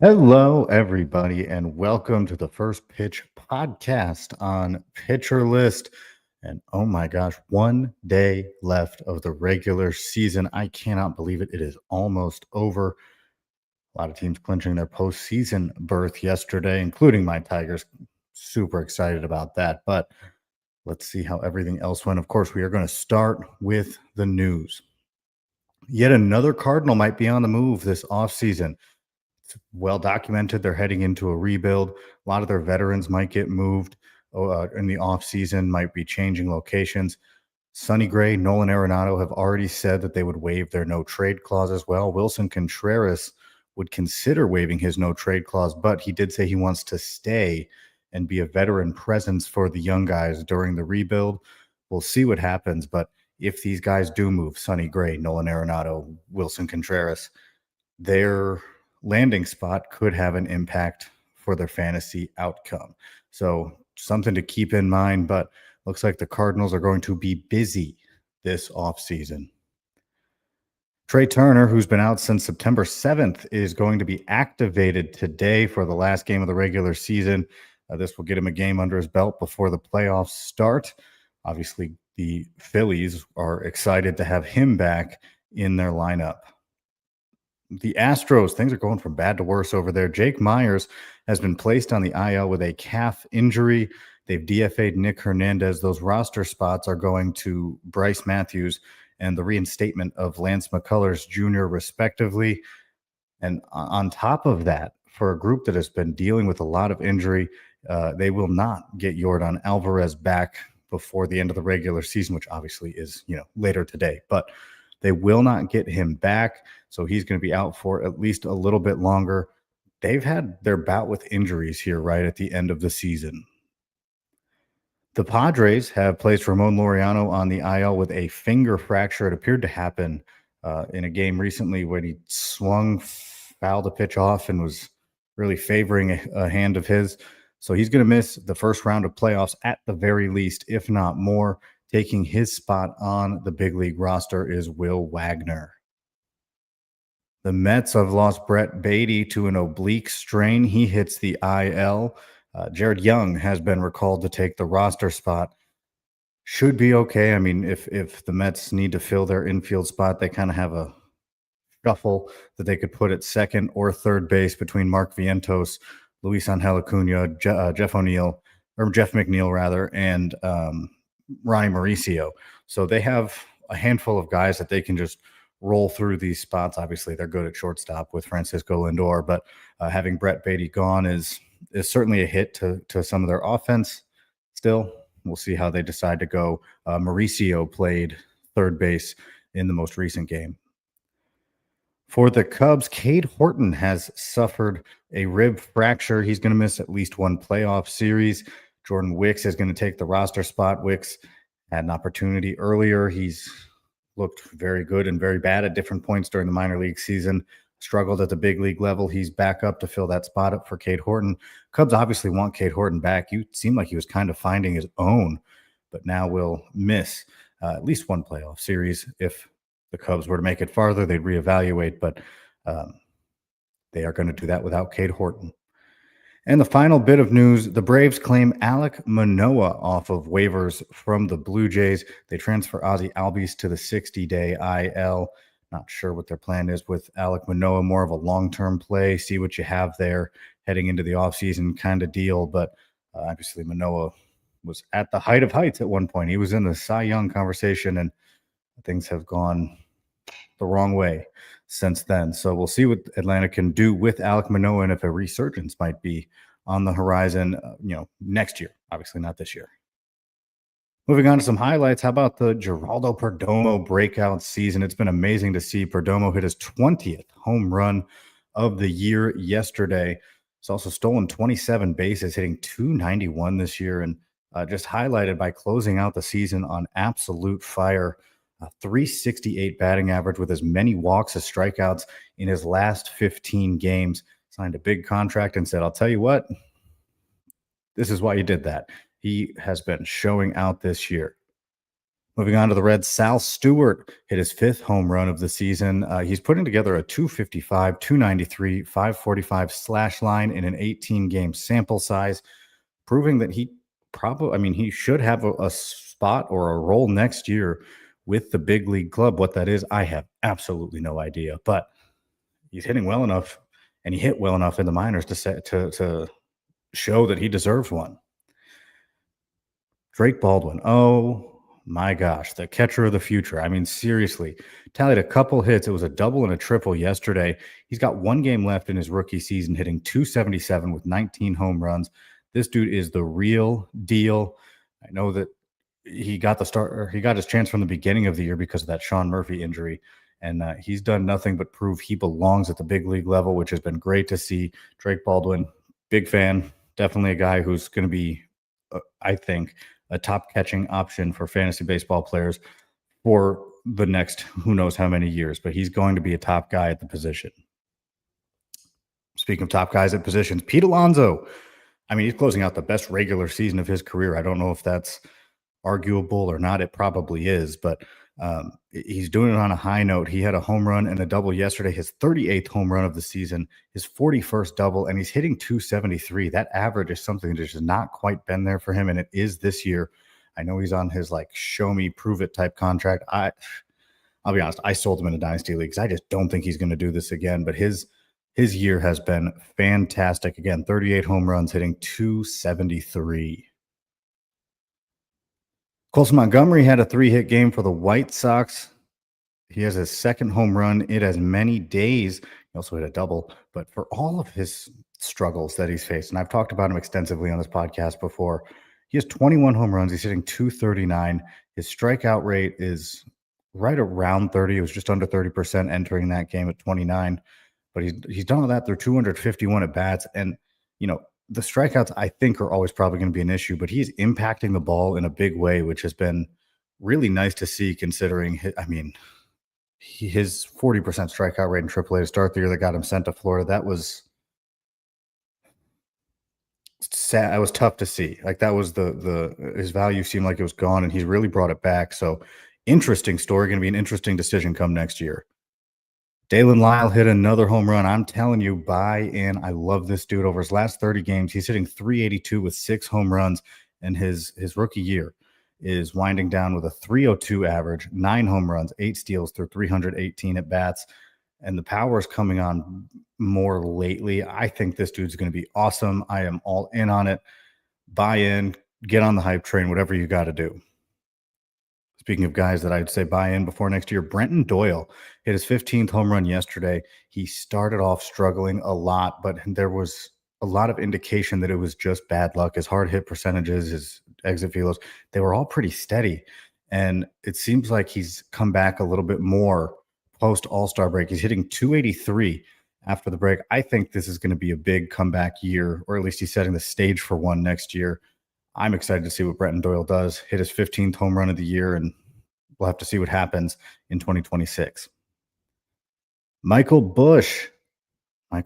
Hello, everybody, and welcome to the First Pitch podcast on Pitcher List. And oh my gosh, 1 day left of the regular season. I cannot believe it. It is almost over. A lot of teams clinching their postseason berth yesterday, including my Tigers. Super excited about that. But let's see how everything else went. Of course, we are going to start with the news. Yet another Cardinal might be on the move this offseason. It's well documented. They're heading into a rebuild. A lot of their veterans might get moved in the offseason, might be changing locations. Sonny Gray, Nolan Arenado have already said that they would waive their no trade clause as well. Wilson Contreras would consider waiving his no trade clause, but he did say he wants to stay and be a veteran presence for the young guys during the rebuild. We'll see what happens, but if these guys do move, Sonny Gray, Nolan Arenado, Wilson Contreras, their landing spot could have an impact for their fantasy outcome. So something to keep in mind, but looks like the Cardinals are going to be busy this offseason. Trey Turner, who's been out since September 7th, is going to be activated today for the last game of the regular season. This will get him a game under his belt before the playoffs start. Obviously, the Phillies are excited to have him back in their lineup. The Astros, things are going from bad to worse over there. Jake Myers has been placed on the IL with a calf injury. They've DFA'd Nick Hernandez. Those roster spots are going to Bryce Matthews and the reinstatement of Lance McCullers Jr., respectively. And on top of that, for a group that has been dealing with a lot of injury, they will not get Yordan Alvarez back before the end of the regular season, which obviously is, later today. But they will not get him back, so he's going to be out for at least a little bit longer. They've had their bout with injuries here right at the end of the season. The Padres have placed Ramon Laureano on the IL with a finger fracture. It appeared to happen in a game recently when he fouled a pitch off and was really favoring a hand of his. So he's going to miss the first round of playoffs at the very least, if not more. Taking his spot on the big league roster is Will Wagner. The Mets have lost Brett Beatty to an oblique strain. He hits the IL. Jared Young has been recalled to take the roster spot. Should be okay. I mean, if the Mets need to fill their infield spot, they kind of have a shuffle that they could put at second or third base between Mark Vientos, Luis Angel Acuna, Jeff McNeil rather, and Ronnie Mauricio. So they have a handful of guys that they can just roll through these spots. Obviously, they're good at shortstop with Francisco Lindor, but having Brett Beatty gone is certainly a hit to some of their offense. Still, we'll see how they decide to go. Mauricio played third base in the most recent game. For the Cubs, Cade Horton has suffered a rib fracture. He's going to miss at least one playoff series. Jordan Wicks is going to take the roster spot. Wicks had an opportunity earlier. He's looked very good and very bad at different points during the minor league season. Struggled at the big league level. He's back up to fill that spot up for Cade Horton. Cubs obviously want Cade Horton back. You seemed like he was kind of finding his own, but now will miss at least one playoff series. If the Cubs were to make it farther, they'd reevaluate, but they are going to do that without Cade Horton. And the final bit of news, the Braves claim Alek Manoah off of waivers from the Blue Jays. They transfer Ozzie Albies to the 60-day IL. Not sure what their plan is with Alek Manoah, more of a long-term play, see what you have there heading into the offseason kind of deal. But obviously Manoah was at the height of heights at one point. He was in the Cy Young conversation, and things have gone the wrong way since then. So we'll see what Atlanta can do with Alek Manoah and if a resurgence might be on the horizon, next year. Obviously not this year. Moving on to some highlights. How about the Geraldo Perdomo breakout season? It's been amazing to see Perdomo hit his 20th home run of the year yesterday. He's also stolen 27 bases, hitting .291 this year, and just highlighted by closing out the season on absolute fire. 368 batting average with as many walks as strikeouts in his last 15 games. Signed a big contract and said, I'll tell you what, this is why you did that. He has been showing out this year. Moving on to the Reds, Sal Stewart hit his fifth home run of the season. He's putting together a 255, 293, 545 slash line in an 18 game sample size, proving that he probably, I mean, he should have a spot or a role next year with the big league club. What that is, I have absolutely no idea, but he's hitting well enough and he hit well enough in the minors to show that he deserves one. Drake Baldwin. Oh my gosh, the catcher of the future. I mean, seriously, tallied a couple hits. It was a double and a triple yesterday. He's got one game left in his rookie season, hitting 277 with 19 home runs. This dude is the real deal. I know that he got the start, or he got his chance from the beginning of the year because of that Sean Murphy injury. And he's done nothing but prove he belongs at the big league level, which has been great to see. Drake Baldwin, big fan. Definitely a guy who's going to be, I think, a top catching option for fantasy baseball players for the next who knows how many years, but he's going to be a top guy at the position. Speaking of top guys at positions, Pete Alonso. I mean, he's closing out the best regular season of his career. I don't know if that's arguable or not. It probably is, but he's doing it on a high note. He had a home run and a double yesterday, his 38th home run of the season, his 41st double, and he's hitting 273. That average is something that has not quite been there for him, and it is this year. I know he's on his like show me, prove it type contract. I'll be honest, I sold him in a dynasty league because I just don't think he's going to do this again. But his year has been fantastic. Again, 38 home runs, hitting 273. Colson Montgomery had a 3-hit game for the White Sox. He has his second home run in as many days. He also hit a double. But for all of his struggles that he's faced, and I've talked about him extensively on this podcast before, he has 21 home runs. He's hitting 239. His strikeout rate is right around 30. It was just under 30% entering that game at 29. But he's done all that through 251 at bats. And, you know, the strikeouts, I think, are always probably going to be an issue, but he's impacting the ball in a big way, which has been really nice to see considering, his 40% strikeout rate in AAA to start the year that got him sent to Florida. That was sad. It was tough to see. Like that was his value seemed like it was gone, and he's really brought it back. So interesting story. Going to be an interesting decision come next year. Dalen Lyle hit another home run. I'm telling you, buy in. I love this dude. Over his last 30 games, he's hitting 382 with 6 home runs, and his rookie year is winding down with a 302 average, 9 home runs, 8 steals through 318 at bats, and the power is coming on more lately. I think this dude's going to be awesome. I am all in on it. Buy in, get on the hype train, whatever you got to do. Speaking of guys that I'd say buy in before next year, Brenton Doyle hit his 15th home run yesterday. He started off struggling a lot, but there was a lot of indication that it was just bad luck. His hard hit percentages, his exit velos, they were all pretty steady. And it seems like he's come back a little bit more post All-Star break. He's hitting 283 after the break. I think this is going to be a big comeback year, or at least he's setting the stage for one next year. I'm excited to see what Brenton Doyle does. Hit his 15th home run of the year, and we'll have to see what happens in 2026. Michael Busch, a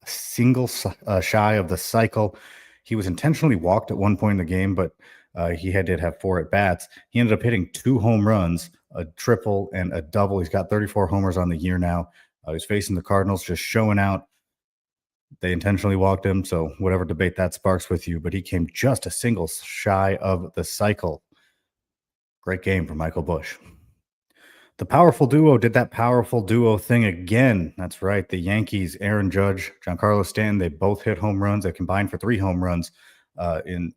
single shy of the cycle. He was intentionally walked at one point in the game, but he did have 4 at bats. He ended up hitting 2 home runs, a triple and a double. He's got 34 homers on the year now. He's facing the Cardinals, just showing out. They intentionally walked him, so whatever debate that sparks with you, but he came just a single shy of the cycle. Great game for Michael Busch. The powerful duo did that powerful duo thing again. That's right. The Yankees, Aaron Judge, Giancarlo Stanton, they both hit home runs. They combined for 3 home runs in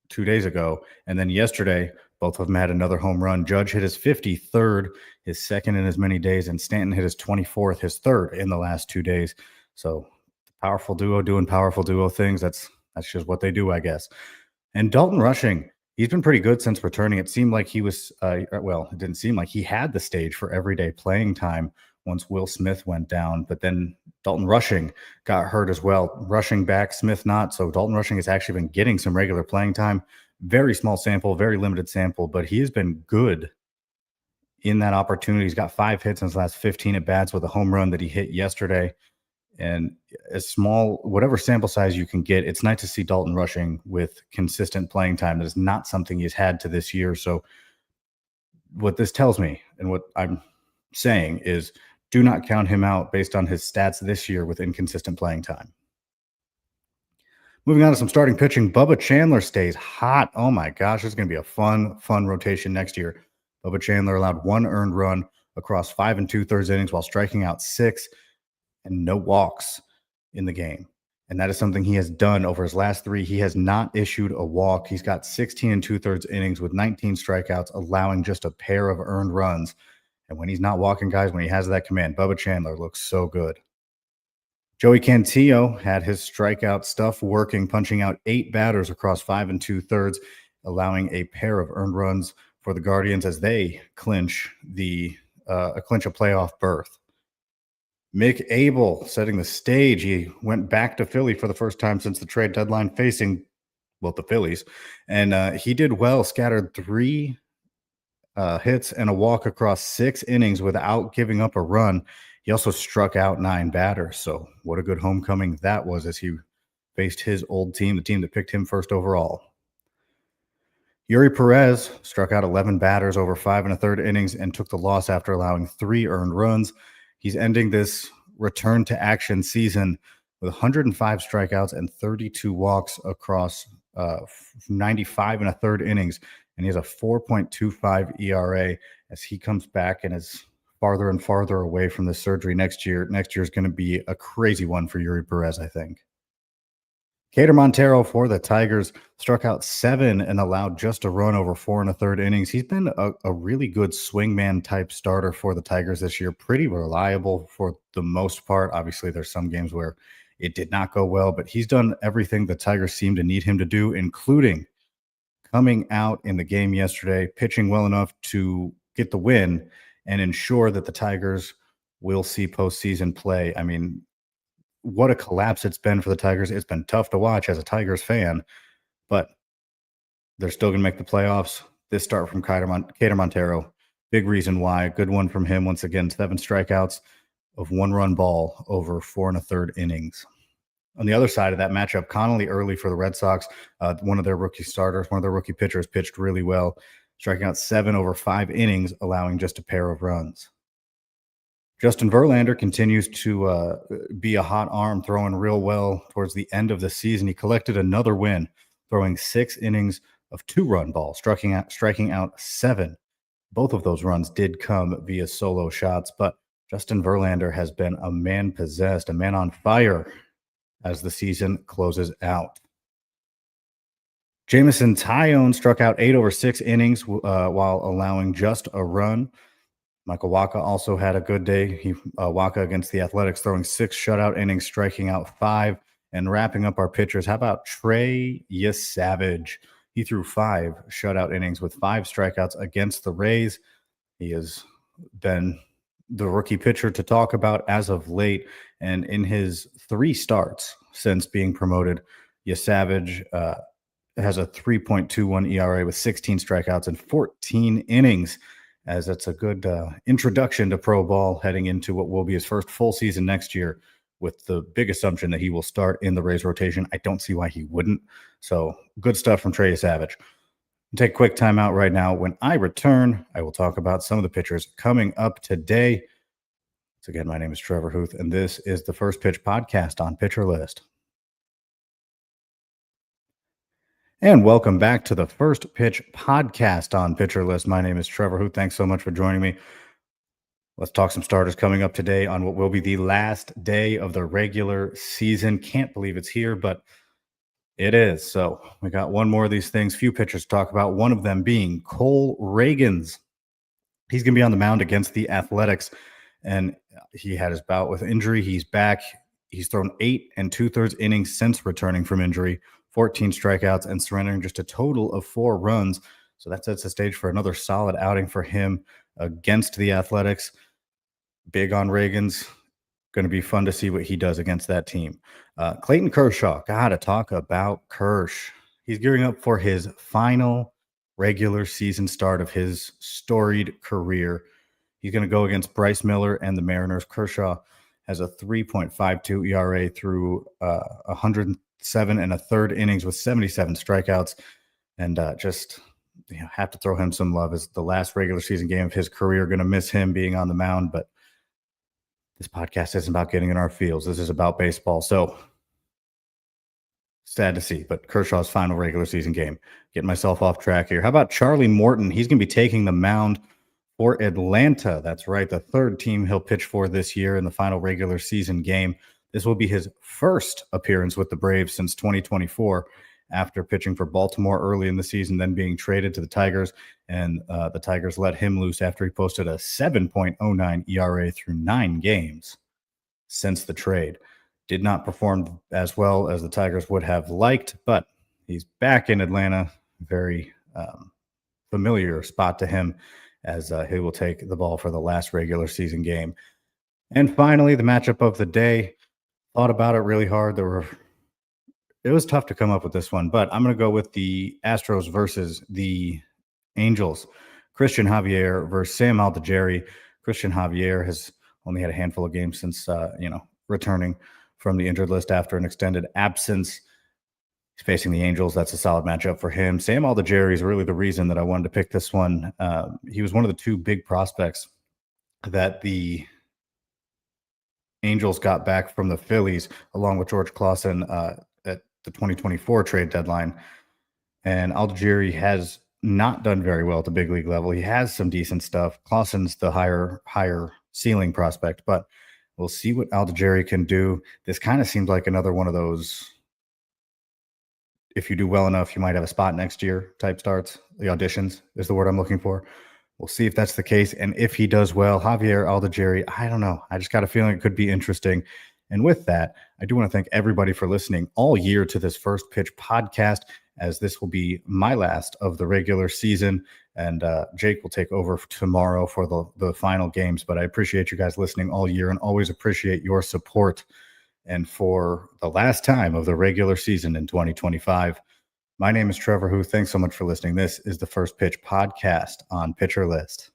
2 days ago. And then yesterday, both of them had another home run. Judge hit his 53rd, his second in as many days, and Stanton hit his 24th, his third in the last 2 days. So powerful duo doing powerful duo things. That's just what they do, I guess. And Dalton Rushing, he's been pretty good since returning. It seemed like he was, it didn't seem like he had the stage for everyday playing time once Will Smith went down. But then Dalton Rushing got hurt as well. Rushing back, Smith not. So Dalton Rushing has actually been getting some regular playing time. Very small sample, very limited sample, but he has been good in that opportunity. He's got 5 hits in his last 15 at bats with a home run that he hit yesterday. And as small, whatever sample size you can get, it's nice to see Dalton Rushing with consistent playing time. That is not something he's had to this year. So what this tells me and what I'm saying is do not count him out based on his stats this year with inconsistent playing time. Moving on to some starting pitching, Bubba Chandler stays hot. Oh my gosh, this is going to be a fun rotation next year. Bubba Chandler allowed one earned run across 5 and 2/3 innings while striking out six and no walks in the game. And that is something he has done over his last three. He has not issued a walk. He's got 16 and 2/3 innings with 19 strikeouts, allowing just a pair of earned runs. And when he's not walking guys, when he has that command, Bubba Chandler looks so good. Joey Cantillo had his strikeout stuff working, punching out 8 batters across 5 and 2/3, allowing a pair of earned runs for the Guardians as they clinch a playoff berth. Mick Abel setting the stage. He went back to Philly for the first time since the trade deadline, facing the Phillies, and he did well. Scattered 3 hits and a walk across 6 innings without giving up a run. He also struck out 9 batters. So what a good homecoming that was as he faced his old team, the team that picked him first overall. Yuri Perez struck out 11 batters over 5 1/3 innings and took the loss after allowing 3 earned runs. He's ending this return to action season with 105 strikeouts and 32 walks across 95 1/3 innings. And he has a 4.25 ERA as he comes back and is farther and farther away from the surgery next year. Next year is going to be a crazy one for Yuri Perez, I think. Cater Montero for the Tigers struck out 7 and allowed just a run over 4 1/3 innings. He's been a really good swingman type starter for the Tigers this year. Pretty reliable for the most part. Obviously, there's some games where it did not go well, but he's done everything the Tigers seem to need him to do, including coming out in the game yesterday, pitching well enough to get the win and ensure that the Tigers will see postseason play. I mean, what a collapse it's been for the Tigers. It's been tough to watch as a Tigers fan, but they're still going to make the playoffs. This start from Cater Montero, big reason why. Good one from him once again. 7 strikeouts of 1-run ball over 4 1/3 innings. On the other side of that matchup, Connolly early for the Red Sox, one of their rookie starters, one of their rookie pitchers, pitched really well, striking out 7 over 5 innings, allowing just a pair of runs. Justin Verlander continues to be a hot arm, throwing real well towards the end of the season. He collected another win, throwing 6 innings of 2-run ball, striking out 7. Both of those runs did come via solo shots, but Justin Verlander has been a man possessed, a man on fire as the season closes out. Jameson Taillon struck out 8 over 6 innings while allowing just a run. Michael Wacha also had a good day. Wacha against the Athletics, throwing 6 shutout innings, striking out 5. And wrapping up our pitchers, how about Trey Yesavage? He threw 5 shutout innings with 5 strikeouts against the Rays. He has been the rookie pitcher to talk about as of late. And in his 3 starts since being promoted, Yesavage has a 3.21 ERA with 16 strikeouts and 14 innings, as that's a good introduction to pro ball heading into what will be his first full season next year, with the big assumption that he will start in the Rays rotation. I don't see why he wouldn't. So good stuff from Trey Savage. Take a quick timeout right now. When I return, I will talk about some of the pitchers coming up today. So again, my name is Trevor Hooth, and this is the First Pitch Podcast on Pitcher List. And welcome back to the First Pitch Podcast on Pitcher List. My name is Trevor Hooth. Thanks so much for joining me. Let's talk some starters coming up today on what will be the last day of the regular season. Can't believe it's here, but it is. So we got one more of these things. Few pitchers to talk about. One of them being Cole Reagans. He's going to be on the mound against the Athletics, and he had his bout with injury. He's back. He's thrown 8 2/3 innings since returning from injury, 14 strikeouts, and surrendering just a total of 4 runs. So that sets the stage for another solid outing for him against the Athletics. Big on Reagans. Going to be fun to see what he does against that team. Clayton Kershaw. Got to talk about Kersh. He's gearing up for his final regular season start of his storied career. He's going to go against Bryce Miller and the Mariners. Kershaw has a 3.52 ERA through 107 1/3 innings with 77 strikeouts, and just have to throw him some love. It's the last regular season game of his career. Going to miss him being on the mound, but this podcast isn't about getting in our fields. This is about baseball. So sad to see, but Kershaw's final regular season game. Getting myself off track here. How about Charlie Morton? He's going to be taking the mound for Atlanta. That's right, the third team he'll pitch for this year in the final regular season game. This will be his first appearance with the Braves since 2024, after pitching for Baltimore early in the season, then being traded to the Tigers. And the Tigers let him loose after he posted a 7.09 ERA through 9 games since the trade. Did not perform as well as the Tigers would have liked, but he's back in Atlanta. Very familiar spot to him, as he will take the ball for the last regular season game. And finally, the matchup of the day. Thought about it really hard. It was tough to come up with this one, but I'm going to go with the Astros versus the Angels. Christian Javier versus Sam Alderete. Christian Javier has only had a handful of games since returning from the injured list after an extended absence. He's facing the Angels. That's a solid matchup for him. Sam Alderete is really the reason that I wanted to pick this one. He was one of the two big prospects that the Angels got back from the Phillies, along with George Clausen at the 2024 trade deadline. And Alderete has not done very well at the big league level. He has some decent stuff. Clausen's the higher ceiling prospect, but we'll see what Alderete can do. This kind of seems like another one of those, if you do well enough, you might have a spot next year type starts. The auditions is the word I'm looking for. We'll see if that's the case. And if he does well, Javier Alderete, I don't know. I just got a feeling it could be interesting. And with that, I do want to thank everybody for listening all year to this First Pitch podcast, as this will be my last of the regular season. And Jake will take over tomorrow for the final games. But I appreciate you guys listening all year and always appreciate your support. And for the last time of the regular season in 2025, my name is Trevor Hooth. Thanks so much for listening. This is the First Pitch podcast on Pitcher List.